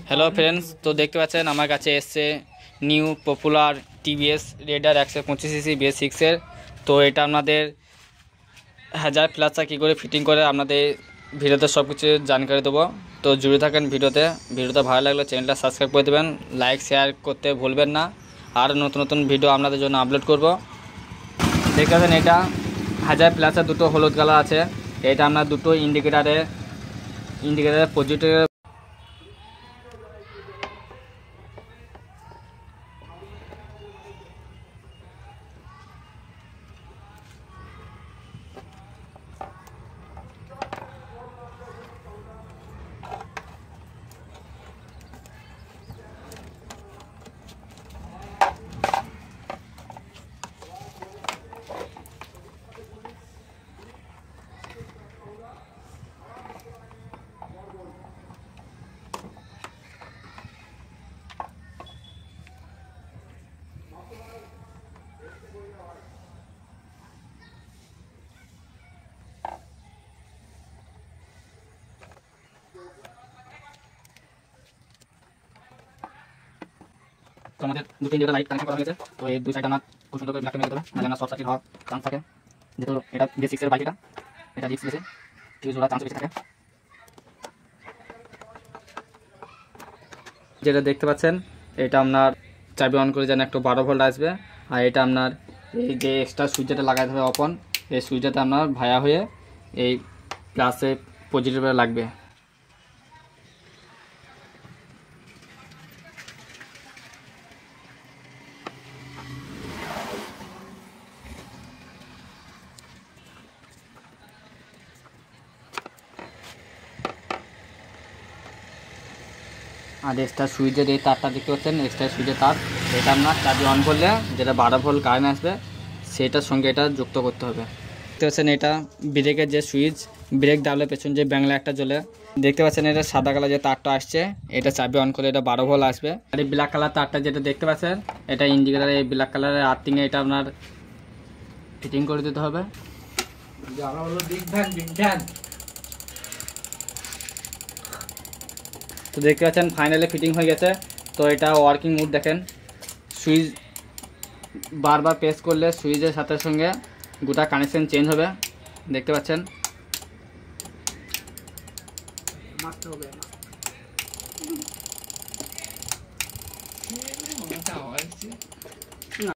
Hello friends, তো দেখতে পাচ্ছেন আমার কাছে এসছে new popular TVS radar 125cc BS6 তো এটা আপনাদের 1000+ কী করে ফিটিং করে আপনাদের ভিডিওতে সব কিছু জানকারি দেবো। তো জুড়ে থাকেন ভিডিওটা ভালো লাগলে চ্যানেলটা সাবস্ক্রাইব করে দেবেন, লাইক শেয়ার করতে ভুলবেন না। আর নতুন নতুন ভিডিও আপনাদের জন্য আপলোড করব। দেখতে পাচ্ছেন এটা 1000+ দুটো হলুদ কালার আছে। এটা আপনার দুটো ইন্ডিকেটারে পজিটিভ তো আমাদের দুটো ইন্ডিকেটর লাইট কানেকশন করা হয়েছে। তো এই দুই সাইডে আমরা খুব সুন্দর করে ব্ল্যাকটা মেরে দেবো, না যেন শর্ট সার্কিট হওয়ার চান্স থাকে। যেহেতু এটা BS6 বাইক, এটা রিস্ক বেশি, ফিউজ হওয়ার চান্স বেশি থাকে। যেটা দেখতে পাচ্ছেন এটা আপনার চাবি অন করে যেন একটু 12 ভোল্ট আসবে। আর এটা আপনার এই যে এক্সট্রা সুইচ যেটা লাগাতে হবে অপন, এই সুইচটাতে আপনার ভায়া হয়ে এই প্লাসে পজিটিভে লাগবে। আর এক্সট্রা সুইচের এই তারটা দেখতে পাচ্ছেন, এক্সট্রা সুইচের তার, এটা আপনার চাবি অন করলে যেটা 12 ভোল্ট কারেন্ট আসবে সেটার সঙ্গে এটা যুক্ত করতে হবে। দেখতে পাচ্ছেন এটা ব্রেকের যে সুইচ, ব্রেক দাবলে পেছন যে ব্যাংলা একটা জ্বলে। দেখতে পাচ্ছেন এটা সাদা কালার যে তারটা আসছে, এটা চাবি অন করে এটা 12 ভোল্ট আসবে। আর এই ব্ল্যাক কালার তারটা যেটা দেখতে পাচ্ছেন এটা ইন্ডিকেটার, এই ব্ল্যাক কালারের আর্থিংয়ে এটা আপনার ফিটিং করে দিতে হবে। তো দেখতে পাচ্ছেন ফাইনালি ফিটিং হয়ে গেছে। তো এটা ওয়ার্কিং মোড দেখেন, সুইচ বারবার প্রেস করলে সুইচের সাথে সঙ্গে গোটা কানেকশন চেঞ্জ হবে। দেখতে পাচ্ছেন